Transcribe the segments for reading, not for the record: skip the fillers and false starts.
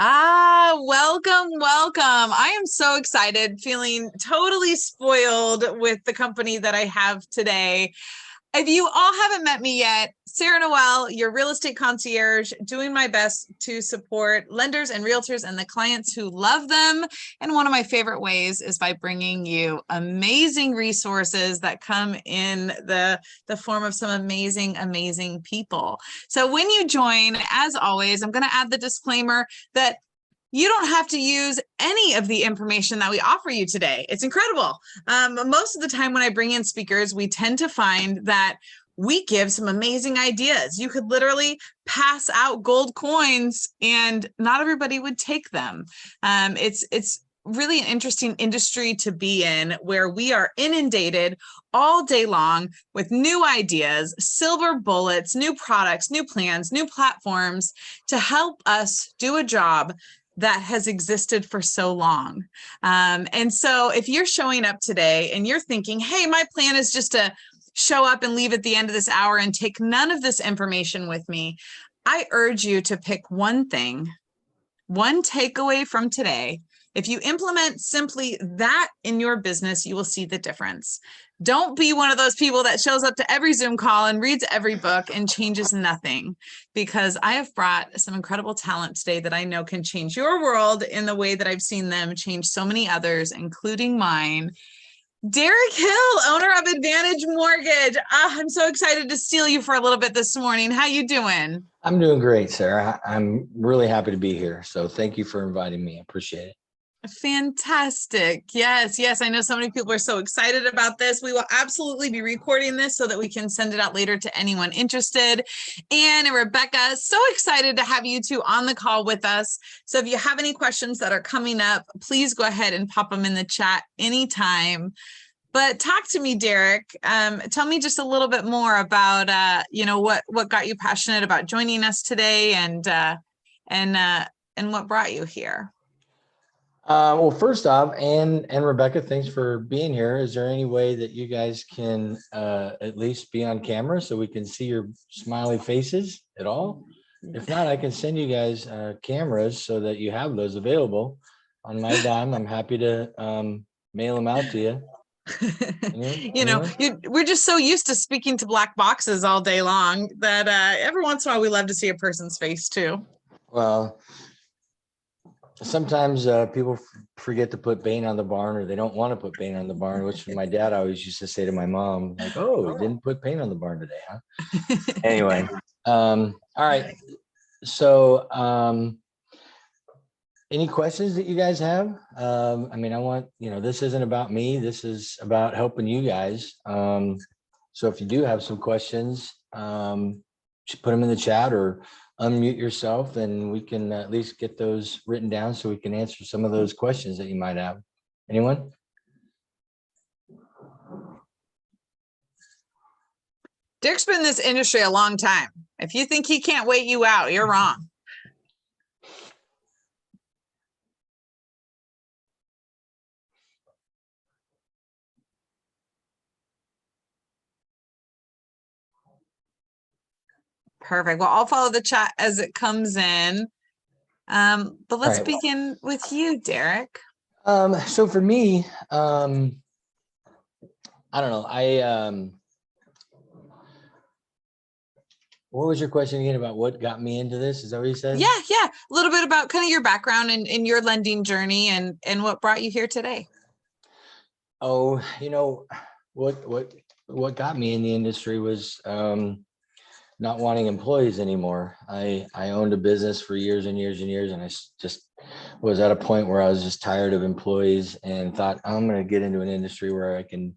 Welcome, welcome. I am so excited, feeling totally spoiled with the company that I have today. If you all haven't met me yet, Sarah Noelle, your real estate concierge, doing my best to support lenders and realtors and the clients who love them. And one of my favorite ways is by bringing you amazing resources that come in the form of some amazing people. So when you join, as always, I'm going to add the disclaimer that you don't have to use any of the information that we offer you today. It's incredible. Most of the time when I bring in speakers, we tend to find that we give some amazing ideas. You could literally pass out gold coins and not everybody would take them. It's really an interesting industry to be in, where we are inundated all day long with new ideas, silver bullets, new products, new plans, new platforms to help us do a job that has existed for so long. And so if you're showing up today and you're thinking, hey, my plan is just to show up and leave at the end of this hour and take none of this information with me, I urge you to pick one thing, one takeaway from today. If you implement simply that in your business, you will see the difference. Don't be one of those people that shows up to every Zoom call and reads every book and changes nothing, because I have brought some incredible talent today that I know can change your world in the way that I've seen them change so many others, including mine. Derek Hill, owner of Advantage Mortgage. I'm so excited to steal you for a little bit this morning. How you doing? I'm doing great, Sarah. I'm really happy to be here. So thank you for inviting me. I appreciate it. Fantastic. Yes. I know so many people are so excited about this. We will absolutely be recording this so that we can send it out later to anyone interested. Anne and Rebecca, so excited to have you two on the call with us. So if you have any questions that are coming up, please go ahead and pop them in the chat anytime. But talk to me, Derek. Tell me just a little bit more about what got you passionate about joining us today, and what brought you here. Well, first off, Anne and Rebecca, thanks for being here. Is there any way that you guys can at least be on camera so we can see your smiley faces at all? If not, I can send you guys cameras so that you have those available on my dime. I'm happy to mail them out to you. We're just so used to speaking to black boxes all day long that every once in a while we love to see a person's face too. Well, sometimes people forget to put paint on the barn, or they don't want to put paint on the barn, which my dad always used to say to my mom, like, oh, didn't put paint on the barn today, huh? Anyway, all right. So any questions that you guys have? I mean, I want, this isn't about me. This is about helping you guys. So if you do have some questions, just put them in the chat or unmute yourself, and we can at least get those written down so we can answer some of those questions that you might have. Anyone? Derek's been in this industry a long time. If you think he can't wait you out, you're wrong. Perfect. Well, I'll follow the chat as it comes in. But let's begin with you, Derek. So for me, I don't know. What was your question again about what got me into this? Is that what you said? Yeah. A little bit about kind of your background and in your lending journey and what brought you here today. Oh, what got me in the industry was not wanting employees anymore. I owned a business for years and years, and I just was at a point where I was just tired of employees and thought, I'm going to get into an industry where I can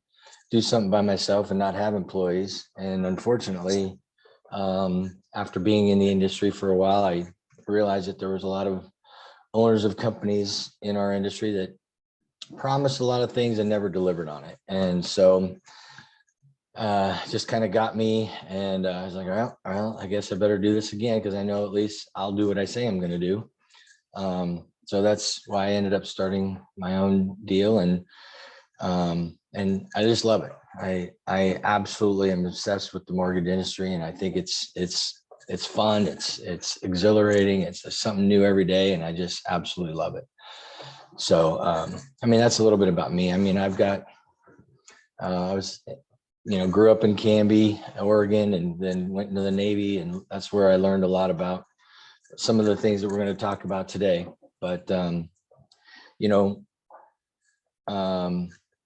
do something by myself and not have employees. And unfortunately, after being in the industry for a while, I realized that there was a lot of owners of companies in our industry that promised a lot of things and never delivered on it. And so just kind of got me, and I was like, well, I guess I better do this again, because I know at least I'll do what I say I'm going to do. So that's why I ended up starting my own deal, and I just love it. I absolutely am obsessed with the mortgage industry, and I think it's it's fun. It's exhilarating. It's something new every day. And I just absolutely love it. So, I mean, that's a little bit about me. I mean, I've got, I was, grew up in Canby, Oregon, and then went into the Navy. And that's where I learned a lot about some of the things that we're going to talk about today. But,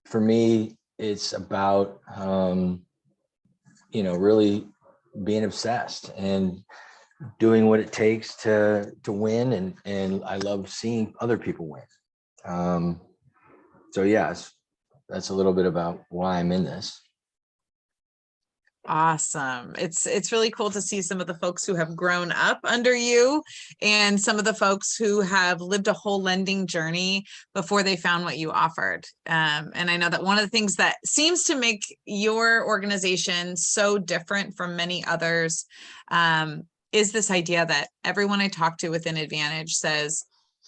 for me, it's about, really being obsessed and doing what it takes to win. And I love seeing other people win. So yes, that's a little bit about why I'm in this. Awesome. It's really cool to see some of the folks who have grown up under you and some of the folks who have lived a whole lending journey before they found what you offered. And I know that one of the things that seems to make your organization so different from many others is this idea that everyone I talk to within Advantage says,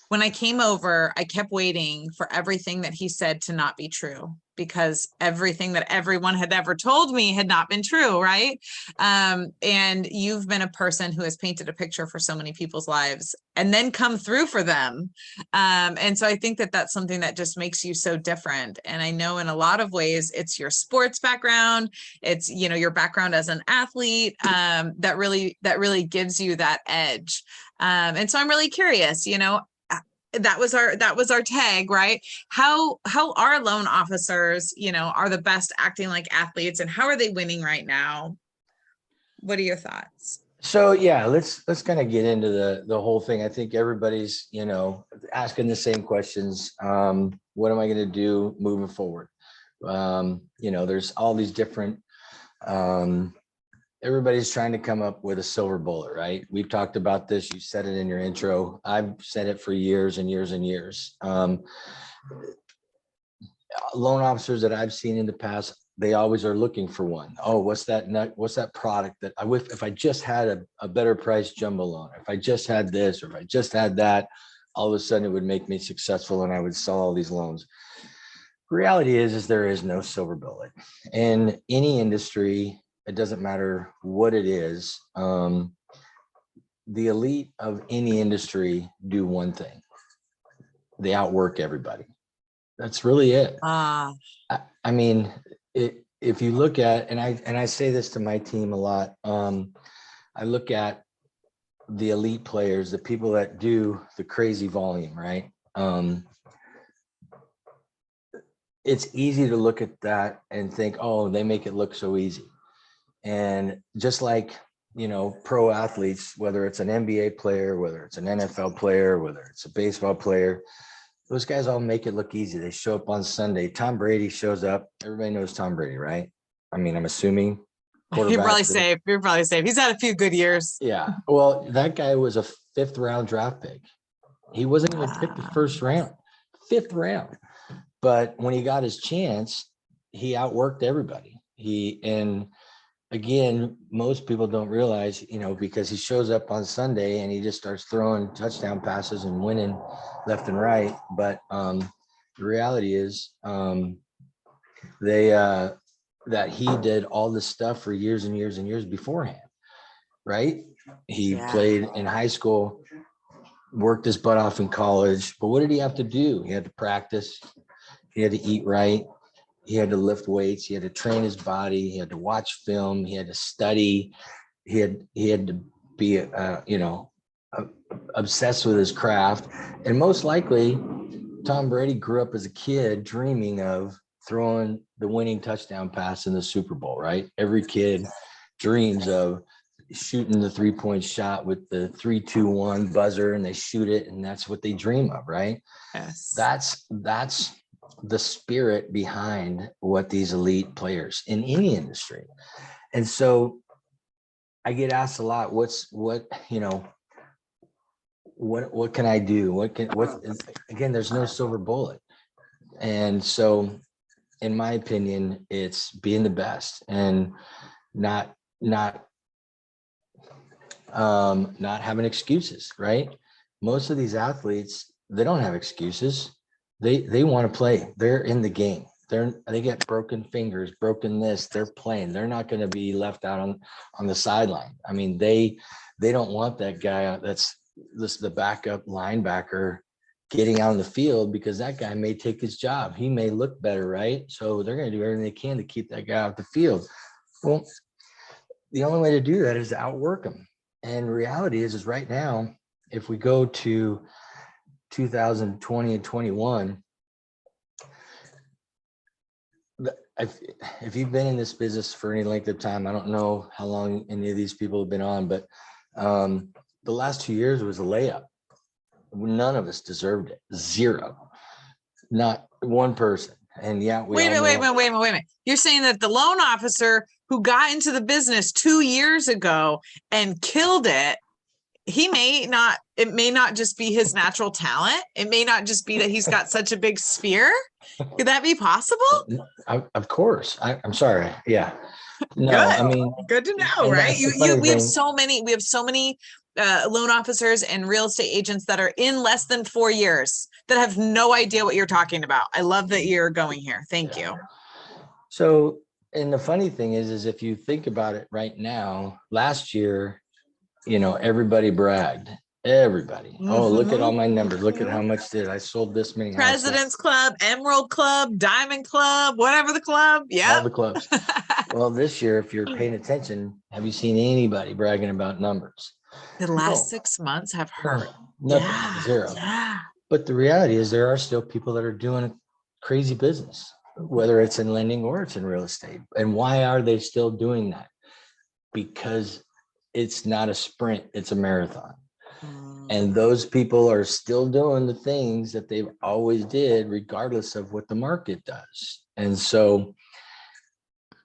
when I came over, I kept waiting for everything that he said to not be true, because everything that everyone had ever told me had not been true, right? And you've been a person who has painted a picture for so many people's lives and then come through for them. And so I think that that's something that just makes you so different. And I know in a lot of ways, it's your sports background, it's, your background as an athlete, that really gives you that edge. And so I'm really curious, that was our tag, right? How are loan officers, are the best acting like athletes, and how are they winning right now? What are your thoughts? So yeah, let's kind of get into the whole thing. I think everybody's, asking the same questions. What am I going to do moving forward? There's all these different, everybody's trying to come up with a silver bullet, right? We've talked about this. You said it in your intro. I've said it for years and years and years. Loan officers that I've seen in the past, they always are looking for one. Oh, what's that product that if I just had a better price jumbo loan, if I just had this, or if I just had that, all of a sudden it would make me successful and I would sell all these loans. The reality is there is no silver bullet in any industry. It doesn't matter what it is. The elite of any industry do one thing: they outwork everybody. That's really it. I mean, if you look at, and I say this to my team a lot, I look at the elite players, the people that do the crazy volume, right? It's easy to look at that and think, oh, they make it look so easy. And just like, pro athletes, whether it's an NBA player, whether it's an NFL player, whether it's a baseball player, those guys all make it look easy. They show up on Sunday. Tom Brady shows up. Everybody knows Tom Brady, right? I mean, I'm assuming. You're probably safe. You're probably safe. He's had a few good years. Yeah. Well, that guy was a 5th round draft pick. He wasn't even picked the 1st round, 5th round. But when he got his chance, he outworked everybody. And again, most people don't realize, because he shows up on Sunday and he just starts throwing touchdown passes and winning left and right. But the reality is that he did all this stuff for years and years and years beforehand, right? He played in high school, worked his butt off in college. But what did he have to do? He had to practice. He had to eat right. He had to lift weights. He had to train his body. He had to watch film. He had to study. He had to be, obsessed with his craft. And most likely, Tom Brady grew up as a kid dreaming of throwing the winning touchdown pass in the Super Bowl, right? Every kid dreams of shooting the 3-point shot with the 3-2-1 buzzer, and they shoot it, and that's what they dream of, right? Yes. That's the spirit behind what these elite players in any industry. And so I get asked a lot, what can I do? Again, there's no silver bullet. And so in my opinion, it's being the best and not having excuses, right? Most of these athletes, they don't have excuses. They want to play. They're in the game. they get broken fingers, broken this, they're playing. They're not going to be left out on the sideline. I mean, they don't want that guy that's the backup linebacker getting out on the field, because that guy may take his job. He may look better, right? So they're going to do everything they can to keep that guy off the field. Well, the only way to do that is to outwork them. And reality is right now, if we go to 2020 and 21, if you've been in this business for any length of time, I don't know how long any of these people have been on, but the last 2 years was a layup. None of us deserved it. Zero. Not one person. And yeah, wait a minute. You're saying that the loan officer who got into the business 2 years ago and killed it, it may not just be his natural talent. It may not just be that he's got such a big sphere. Could that be possible? Of course. I'm sorry. Yeah. No, Good. I mean, good to know, right? We have so many loan officers and real estate agents that are in less than 4 years that have no idea what you're talking about. I love that you're going here. Thank you. So, and the funny thing is if you think about it right now, last year, everybody bragged. Everybody. Oh, look at all my numbers. Look at how much I sold this many houses. President's Club, Emerald Club, Diamond Club, whatever the club. Yeah. All the clubs. Well, this year, if you're paying attention, have you seen anybody bragging about numbers? The last 6 months have hurt. Nothing. Zero. Yeah. But the reality is there are still people that are doing crazy business, whether it's in lending or it's in real estate. And why are they still doing that? Because it's not a sprint, it's a marathon. And those people are still doing the things that they've always did, regardless of what the market does. And so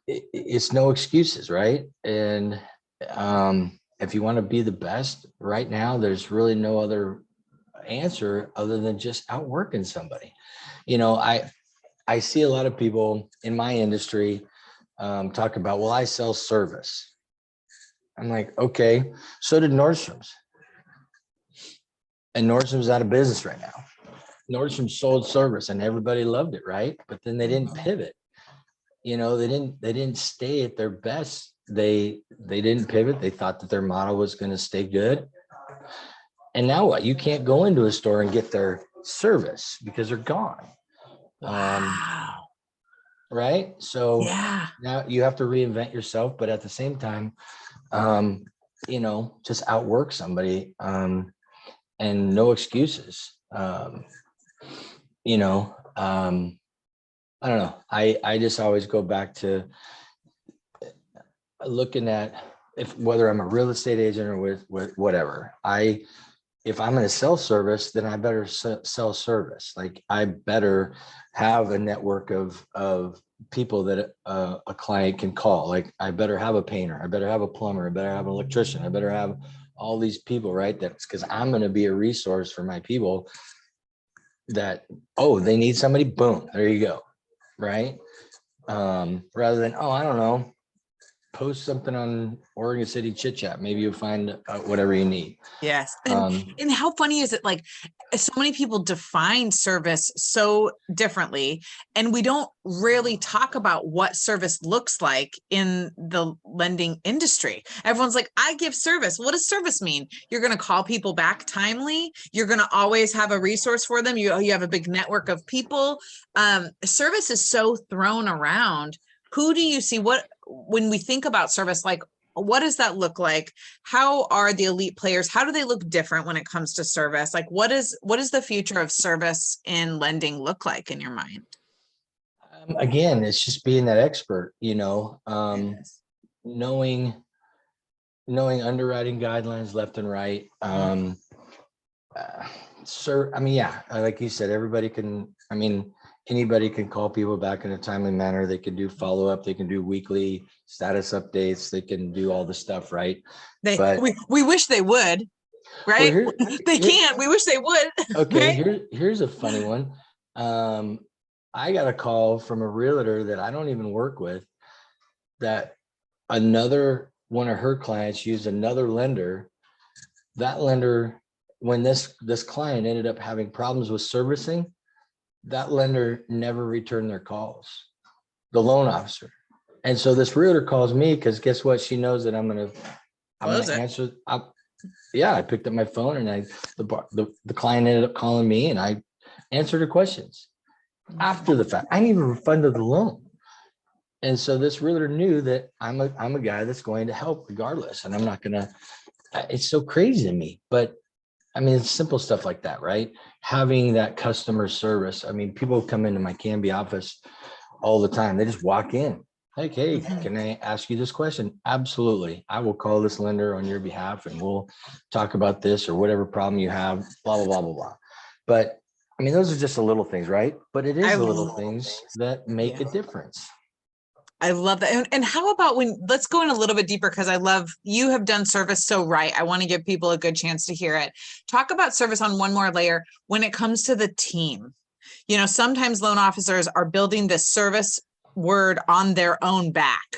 it's no excuses, right? And if you want to be the best right now, there's really no other answer other than just outworking somebody. I see a lot of people in my industry talk about, well, I sell service. I'm like, okay, so did Nordstrom's. And Nordstrom's out of business right now. Nordstrom sold service and everybody loved it, right? But then they didn't pivot. They didn't stay at their best. They didn't pivot. They thought that their model was going to stay good. And now what? You can't go into a store and get their service because they're gone. Wow. Right? So yeah, now you have to reinvent yourself, but at the same time, just outwork somebody. And no excuses. I don't know. I just always go back to looking at whether I'm a real estate agent or with whatever. If I'm going to sell service, then I better sell service. Like I better have a network of people that a client can call. Like I better have a painter. I better have a plumber. I better have an electrician. I better have all these people, right? That's because I'm going to be a resource for my people that, they need somebody, boom, there you go. Right. Rather than, I don't know, post something on Oregon City Chit Chat. Maybe you'll find whatever you need. Yes. And how funny is it? Like so many people define service so differently, and we don't really talk about what service looks like in the lending industry. Everyone's like, I give service. What does service mean? You're going to call people back timely. You're going to always have a resource for them. You have a big network of people. Service is so thrown around. Who do you see? When we think about service, like, what does that look like? How are the elite players? How do they look different when it comes to service? Like, what is the future of service in lending look like in your mind? Again, it's just being that expert, Yes. knowing underwriting guidelines left and right. Like you said, anybody can call people back in a timely manner. They can do follow-up. They can do weekly status updates. They can do all the stuff, right? We wish they would, right? Well, they can't. We wish they would. Okay, right? here's a funny one. I got a call from a realtor that I don't even work with, that another one of her clients used another lender. That lender, when this client ended up having problems with servicing, that lender never returned their calls, the loan officer. And so this realtor calls me because guess what? She knows that I'm going to answer. I picked up my phone and the client ended up calling me and I answered her questions after the fact. I didn't even refunded the loan. And so this realtor knew that I'm a guy that's going to help regardless. And I'm not going to, it's so crazy to me, but I mean, it's simple stuff like that, right? Having that customer service. I mean, people come into my Canby office all the time. They just walk in. Like, hey, can I ask you this question? Absolutely. I will call this lender on your behalf and we'll talk about this or whatever problem you have, blah, blah, blah, blah, blah. But I mean, those are just the little things, right? But it is the little things that make a difference. I love that. And how about let's go in a little bit deeper because I love you have done service so right. I want to give people a good chance to hear it. Talk about service on one more layer when it comes to the team. You know, sometimes loan officers are building this service word on their own back,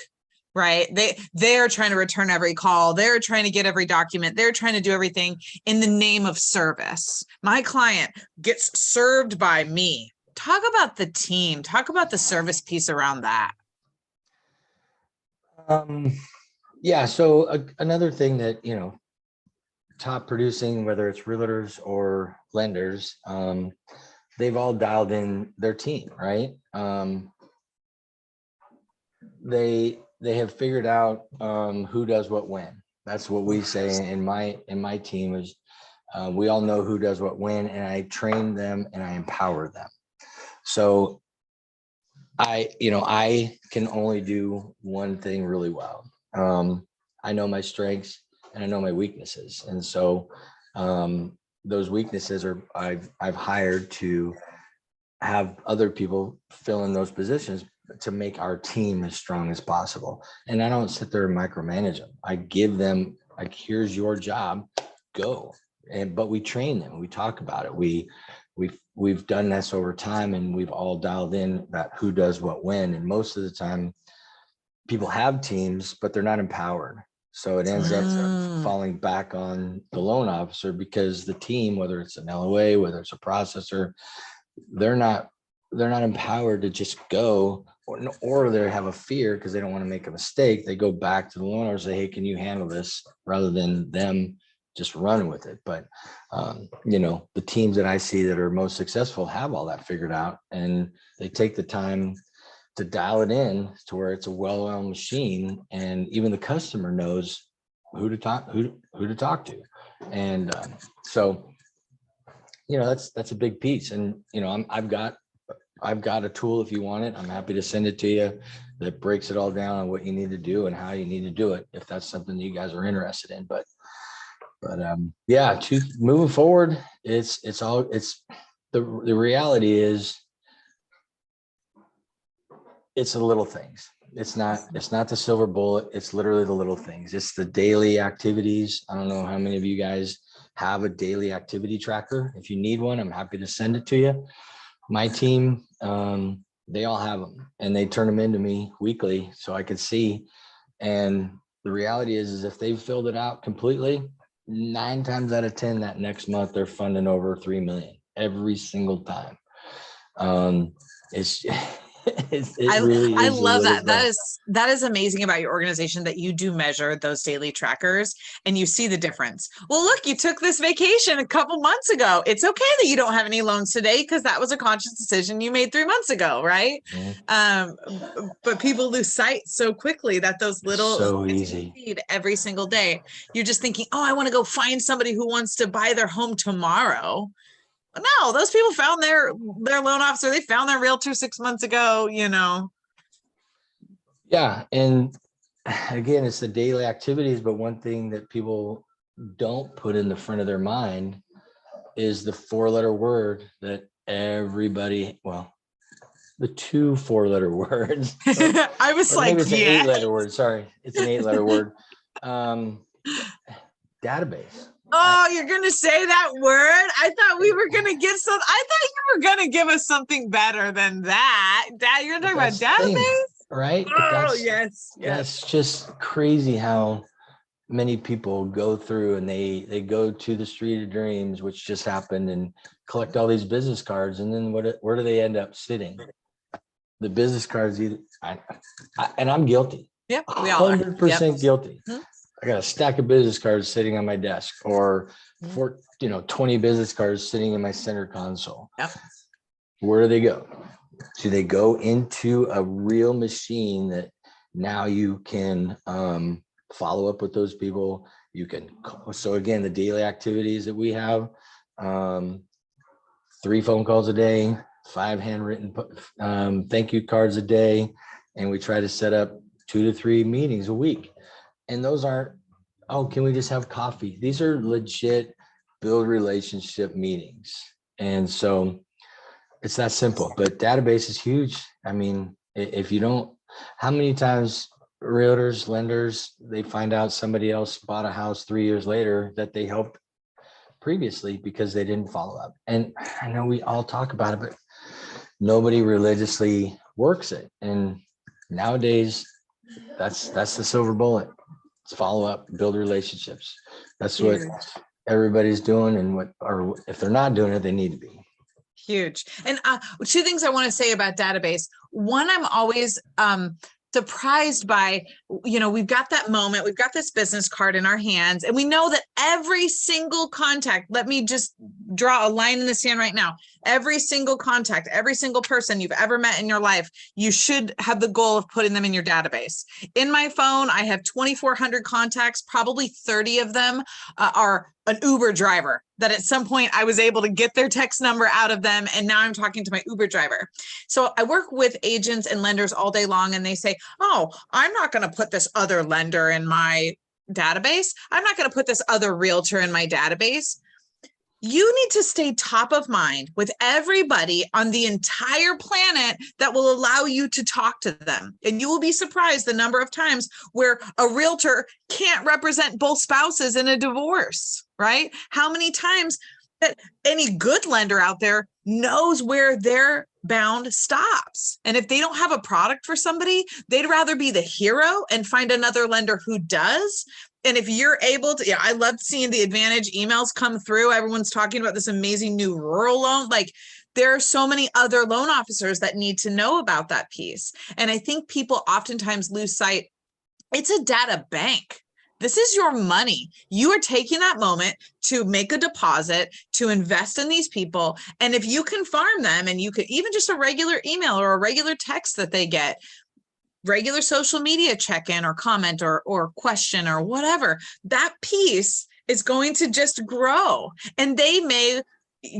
right? They're trying to return every call. They're trying to get every document. They're trying to do everything in the name of service. My client gets served by me. Talk about the team. Talk about the service piece around that. Yeah. So another thing that, you know, top producing, whether it's realtors or lenders, they've all dialed in their team, right? They have figured out who does what when. That's what we say in my team is we all know who does what when, and I train them and I empower them. So I can only do one thing really well. I know my strengths and I know my weaknesses. And so those weaknesses I've hired to have other people fill in those positions to make our team as strong as possible. And I don't sit there and micromanage them. I give them like, here's your job, go. But we train them. We talk about it. We've done this over time and we've all dialed in that who does what when. And most of the time people have teams, but they're not empowered. So it ends up falling back on the loan officer because the team, whether it's an LOA, whether it's a processor, they're not empowered to just go, or they have a fear because they don't want to make a mistake. They go back to the loan or say, hey, can you handle this, rather than them just run with it. But you know, the teams that I see that are most successful have all that figured out, and they take the time to dial it in to where it's a well-oiled machine, and even the customer knows who to talk to. And so, you know, that's a big piece. And you know, I've got a tool, if you want it, I'm happy to send it to you, that breaks it all down on what you need to do and how you need to do it, if that's something you guys are interested in. But yeah, moving forward, it's the reality is it's the little things. It's not the silver bullet. It's literally the little things. It's the daily activities. I don't know how many of you guys have a daily activity tracker. If you need one, I'm happy to send it to you. My team, they all have them and they turn them into me weekly so I could see. And the reality is if they've filled it out completely, 9 times out of 10, that next month they're funding over 3 million every single time. I love that. That is amazing about your organization, that you do measure those daily trackers and you see the difference. Well, look, you took this vacation a couple months ago. It's okay that you don't have any loans today because that was a conscious decision you made 3 months ago, right? Mm-hmm. But people lose sight so quickly that those little so easy every single day. You're just thinking, oh, I want to go find somebody who wants to buy their home tomorrow. No, those people found their loan officer. They found their realtor 6 months ago, you know. Yeah. And again, it's the daily activities. But one thing that people don't put in the front of their mind is the 4-letter word that everybody, well, the 2 4-letter words. I was like, it's an 8-letter word. Sorry. It's an 8-letter word. Database. Oh, you're going to say that word? I thought we were going to get some. I thought you were going to give us something better than that. You're talking about database? Right? Oh, yes. That's just crazy how many people go through and they go to the Street of Dreams, which just happened, and collect all these business cards, and then where do they end up sitting? The business cards, and I'm guilty. Yep, we all are. 100% guilty. Mhm. I got a stack of business cards sitting on my desk, or 20 business cards sitting in my center console. Yep. Where do they go? Do they go into a real machine that now you can follow up with those people? You can, so again, the daily activities that we have, 3 phone calls a day, 5 handwritten thank you cards a day, and we try to set up 2 to 3 meetings a week. And those aren't, oh, can we just have coffee? These are legit build relationship meetings. And so it's that simple, but database is huge. I mean, if you don't, how many times realtors, lenders, they find out somebody else bought a house 3 years later that they helped previously because they didn't follow up. And I know we all talk about it, but nobody religiously works it. And nowadays, that's the silver bullet. It's follow up, build relationships. That's what everybody's doing, and or if they're not doing it, they need to be. Huge. And 2 things I want to say about database. One, I'm always surprised by, we've got that moment, we've got this business card in our hands, and we know that every single contact, let me just draw a line in the sand right now. Every single contact, every single person you've ever met in your life, you should have the goal of putting them in your database. In my phone, I have 2,400 contacts, probably 30 of them are an Uber driver that at some point I was able to get their text number out of them. And now I'm talking to my Uber driver. So I work with agents and lenders all day long, and they say, oh, I'm not going to put this other lender in my database. I'm not going to put this other realtor in my database. You need to stay top of mind with everybody on the entire planet that will allow you to talk to them. And you will be surprised the number of times where a realtor can't represent both spouses in a divorce, right? How many times that any good lender out there knows where their bound stops. And if they don't have a product for somebody, they'd rather be the hero and find another lender who does. And if you're able to, I love seeing the Advantage emails come through. Everyone's talking about this amazing new rural loan. Like, there are so many other loan officers that need to know about that piece. And I think people oftentimes lose sight. It's a data bank. This is your money. You are taking that moment to make a deposit, to invest in these people. And if you can farm them, and you could even just a regular email or a regular text that they get, regular social media check-in or comment or question or whatever, that piece is going to just grow. And they may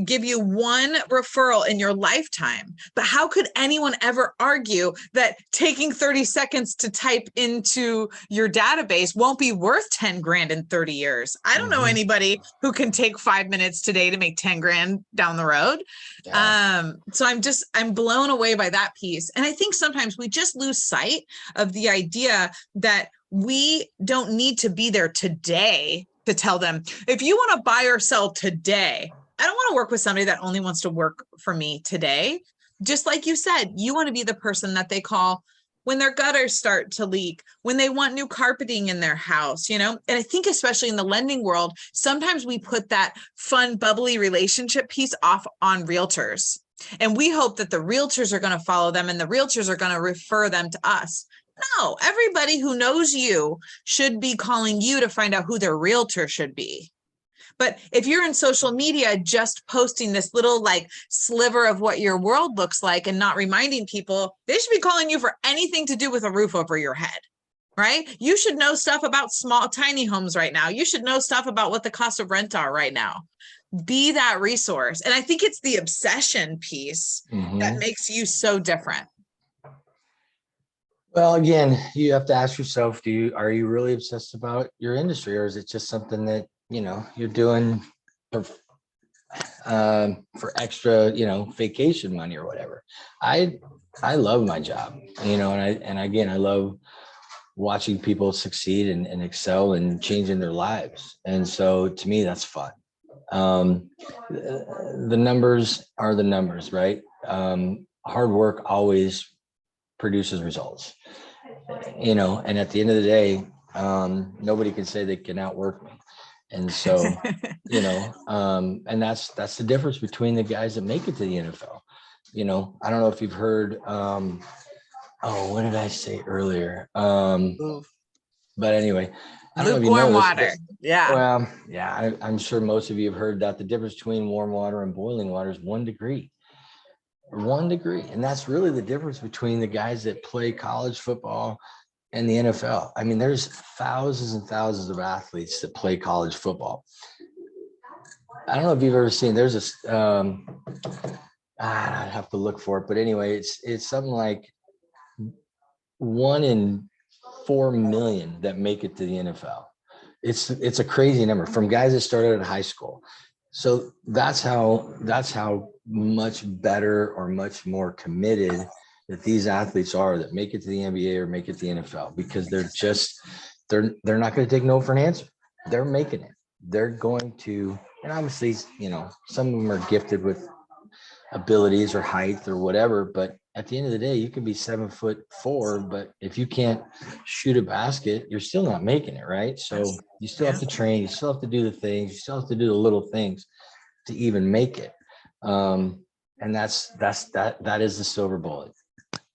give you one referral in your lifetime, but how could anyone ever argue that taking 30 seconds to type into your database won't be worth 10 grand in 30 years? I don't know anybody who can take 5 minutes today to make 10 grand down the road. Yeah. So I'm blown away by that piece. And I think sometimes we just lose sight of the idea that we don't need to be there today to tell them, if you want to buy or sell today, I don't want to work with somebody that only wants to work for me today. Just like you said, you want to be the person that they call when their gutters start to leak, when they want new carpeting in their house, And I think especially in the lending world, sometimes we put that fun, bubbly relationship piece off on realtors. And we hope that the realtors are going to follow them and the realtors are going to refer them to us. No, everybody who knows you should be calling you to find out who their realtor should be. But if you're in social media, just posting this little sliver of what your world looks like and not reminding people, they should be calling you for anything to do with a roof over your head, right? You should know stuff about small, tiny homes right now. You should know stuff about what the cost of rent are right now. Be that resource. And I think it's the obsession piece that makes you so different. Well, again, you have to ask yourself, are you really obsessed about your industry, or is it just something that you're doing for extra, vacation money or whatever? I love my job, and I love watching people succeed and excel and changing their lives. And so to me, that's fun. The numbers are the numbers, right? Hard work always produces results, and at the end of the day, Nobody can say they can outwork me. And so, and that's the difference between the guys that make it to the NFL. I don't know if you've heard, what did I say earlier? But anyway, I don't know if you Lukewarm know this, water. Yeah. well, yeah, I'm sure most of you have heard that the difference between warm water and boiling water is 1 degree. 1 degree. And that's really the difference between the guys that play college football and the NFL. I mean, there's thousands and thousands of athletes that play college football. I don't know if you've ever seen, there's this, I'd have to look for it, but anyway, it's something like 1 in 4 million that make it to the NFL. It's a crazy number from guys that started at high school. So that's how much better or much more committed that these athletes are that make it to the NBA or make it to the NFL, because they're not going to take no for an answer. They're making it. They're going to, and obviously, some of them are gifted with abilities or height or whatever, but at the end of the day, you can be 7'4", but if you can't shoot a basket, you're still not making it, right? So you still have to train, you still have to do the things, you still have to do the little things to even make it. And that is the silver bullet.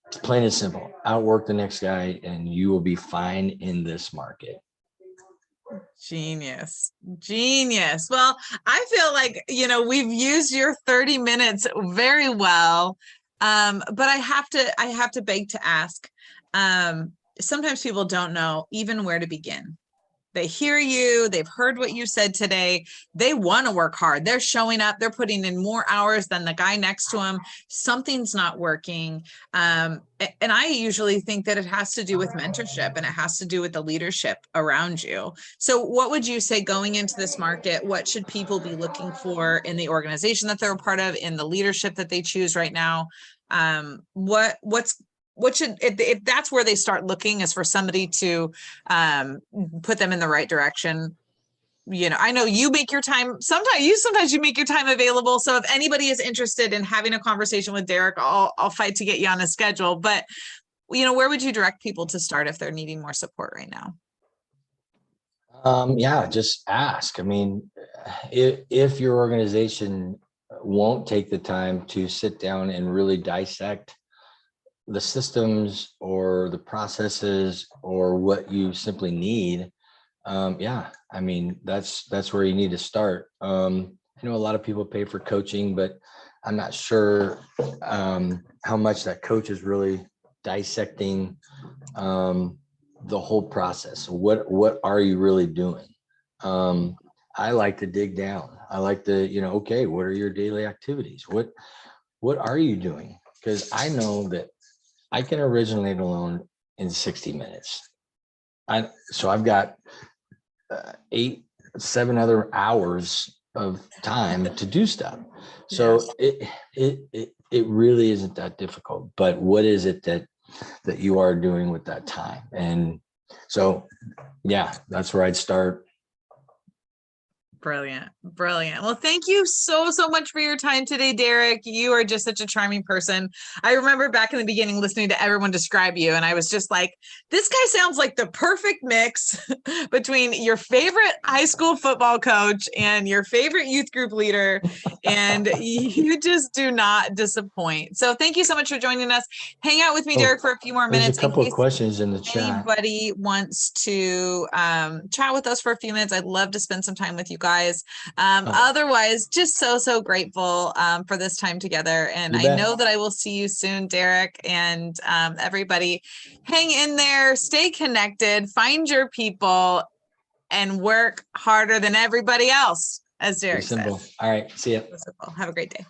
It's plain and simple. Outwork the next guy and you will be fine in this market. Genius. Well, I feel like, we've used your 30 minutes very well. But I have to beg to ask, sometimes people don't know even where to begin. They hear you, they've heard what you said today. They want to work hard. They're showing up, they're putting in more hours than the guy next to them. Something's not working. And I usually think that it has to do with mentorship and it has to do with the leadership around you. So what would you say going into this market, what should people be looking for in the organization that they're a part of, in the leadership that they choose right now? What should, if that's where they start looking, is for somebody to put them in the right direction? I know you make your time, sometimes you make your time available. So if anybody is interested in having a conversation with Derek, I'll fight to get you on a schedule. But, where would you direct people to start if they're needing more support right now? Yeah, just ask. I mean, if your organization won't take the time to sit down and really dissect the systems or the processes or what you simply need, I mean, that's where you need to start. I know a lot of people pay for coaching, but I'm not sure how much that coach is really dissecting the whole process. What are you really doing? I like to dig down. I like to, okay, what are your daily activities? What are you doing? Because I know that I can originate a loan in 60 minutes. So I've got 7 other hours of time to do stuff. So it really isn't that difficult. But what is it that you are doing with that time? And so, yeah, that's where I'd start. Brilliant. Well, thank you so much for your time today, Derek. You are just such a charming person. I remember back in the beginning listening to everyone describe you, and I was just like, this guy sounds like the perfect mix between your favorite high school football coach and your favorite youth group leader, and you just do not disappoint. So thank you so much for joining us. Hang out with me, Derek, for a few more minutes. There's a couple of questions in the chat. Anybody wants to chat with us for a few minutes, I'd love to spend some time with you guys. Otherwise, just so grateful for this time together. And I know that I will see you soon, Derek, and everybody hang in there, stay connected, find your people, and work harder than everybody else, as Derek said. All right. See ya. Have a great day.